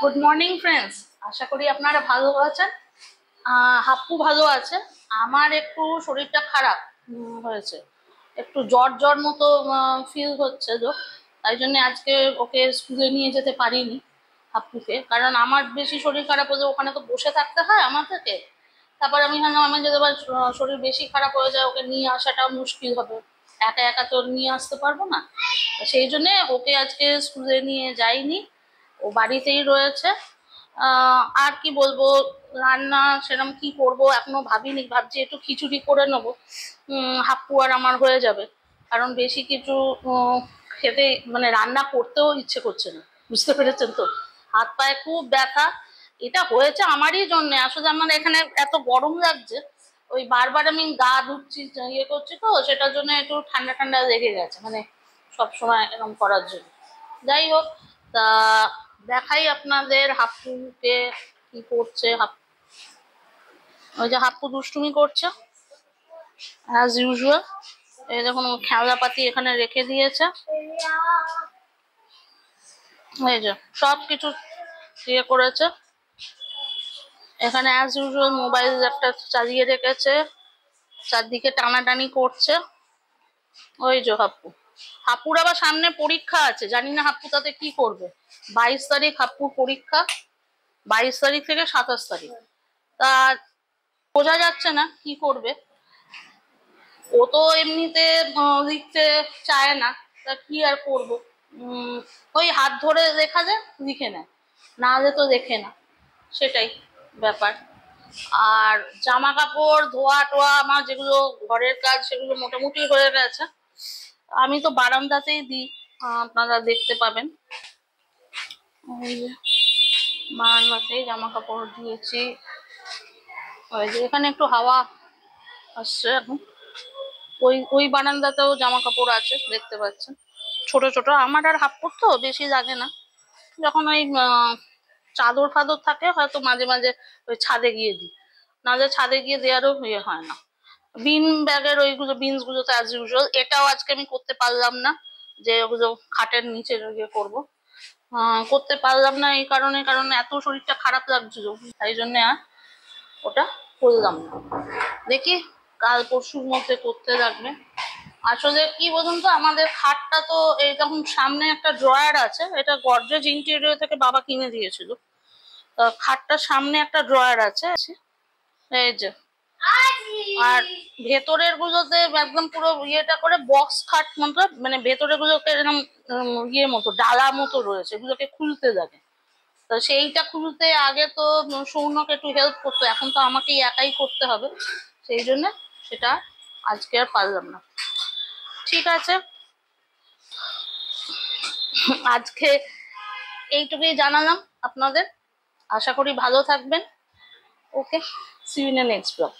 Good morning friends, আশা করি আপনারা ভালো আছেন। হাপ্পু ভালো আছে। আমার একটু শরীরটা খারাপ হয়েছে, একটু জ্বর জ্বর মতো ফিল হচ্ছে তো, তাই জন্য আজকে ওকে স্কুলে নিয়ে যেতে পারিনি হাপ্পুকে। কারণ আমার বেশি শরীর খারাপ হলে ওখানে তো বসে থাকতে হয় আমাদেরকে। তারপর আমি ভাবলাম আমি যদি আবার শরীর বেশি খারাপ হয়ে যায়, ওকে নিয়ে আসাটাও মুশকিল হবে, একা একা তো নিয়ে আসতে পারবো না। সেই জন্যে ওকে আজকে স্কুলে নিয়ে যাইনি, ও বাড়িতেই রয়েছে। আর কি বলবো, রান্না সেরকম কি করব এখনো ভাবিনি, ভাবছি একটু খিচুড়ি করে নেবো, হাপ্পু আর আমার হয়ে যাবে। কারণ বেশি কিছু খেতে মানে রান্না করতেও ইচ্ছে করছে না, বুঝতে পেরেছেন তো। হাত পায়ে খুব ব্যথা। এটা হয়েছে আমারই জন্য, আসলে আমার এখানে এত গরম লাগছে, ওই বারবার আমি গা ধুচ্ছি ইয়ে করছি তো, সেটার জন্য একটু ঠান্ডা ঠান্ডা লেগে গেছে, মানে সব সময় এরকম করার জন্য। যাই হোক, তা দেখাই আপনাদের হাপ্পুকে কি করছে। ওই যে হাপ্পু দুষ্টুমি করছে অ্যাজ ইউজুয়াল। এই দেখুন খেলনাপাতি এখানে রেখে দিয়েছে, এই যে সব কিছু ইয়ে করেছে। এখানে অ্যাজ ইউজুয়াল মোবাইল একটা চালিয়ে রেখেছে, চারদিকে টানাটানি করছে। ওই যে হাপ্পুর আবার সামনে পরীক্ষা আছে, জানি না হাপ্পু তাতে কি করবে। 22 তারিখ হাপ্পুর পরীক্ষা, 22 তারিখ থেকে 27 তারিখ। তা বোঝা যাচ্ছে না কি করবে। ও তো এমনিতে লিখতে চায় না, তা কি আর করবো। ওই হাত ধরে লেখা যায়, লিখে নেয়, না হলে তো লেখে না, সেটাই ব্যাপার। আর জামা কাপড় ধোয়া টোয়া আমার যেগুলো ঘরের কাজ সেগুলো মোটামুটি হয়ে গেছে। আমি তো বারান্দাতেই দিই, আপনারা দেখতে পাবেন। ওই যে বারান্দাতেই জামা কাপড় দিয়েছি। ওই যে এখানে একটু হাওয়া আসছে এখন, ওই ওই বারান্দাতেও জামা কাপড় আছে দেখতে পাচ্ছেন, ছোট ছোট। আমার আর হাপ্পুর তো বেশি লাগে না, যখন ওই চাদর ফাদর থাকে হয়তো মাঝে মাঝে ওই ছাদে গিয়ে দিই, নাহলে ছাদে গিয়ে দেওয়ারও ইয়ে হয় না। বিন ব্যাগের ওইগুলো বিনস গুলো তো অ্যাজ ইউজুয়াল, এটাও আজকে আমি করতে পারলাম না, যে ওগুলো খাটের নিচে ইয়ে করবো। করতে পারলাম না এই কারণে, কারণ এত শরীরটা খারাপ লাগছিল, তাই জন্য আর ওটা করলাম না। দেখি কাল পরশুর মধ্যে করতে লাগবে। আসলে কি বলুন তো, আমাদের খাটটা তো এই যখন সামনে একটা ড্রয়ার আছে, এটা গডরেজ ইন্টেরিয়র থেকে বাবা কিনে দিয়েছিল। খাটটার সামনে একটা ড্রয়ার আছে, এই যে। আর ভেতরের গুলোতে একদম পুরো ইয়েটা করে বক্স খাট মতো, মানে ভেতরের গুলোকে এরকম ইয়ে মতো ডালা মতো রয়েছে, এগুলোকে খুলতে লাগে। তো সেইটা খুলতে আগে তো সৌনক একটু হেল্প করতো, এখন তো আমাকেই একাই করতে হবে, সেই জন্য সেটা আজকে আর পারলাম না। ঠিক আছে, আজকে এইটুকুই জানালাম আপনাদের। আশা করি ভালো থাকবেন। Okay, see you in the next blog.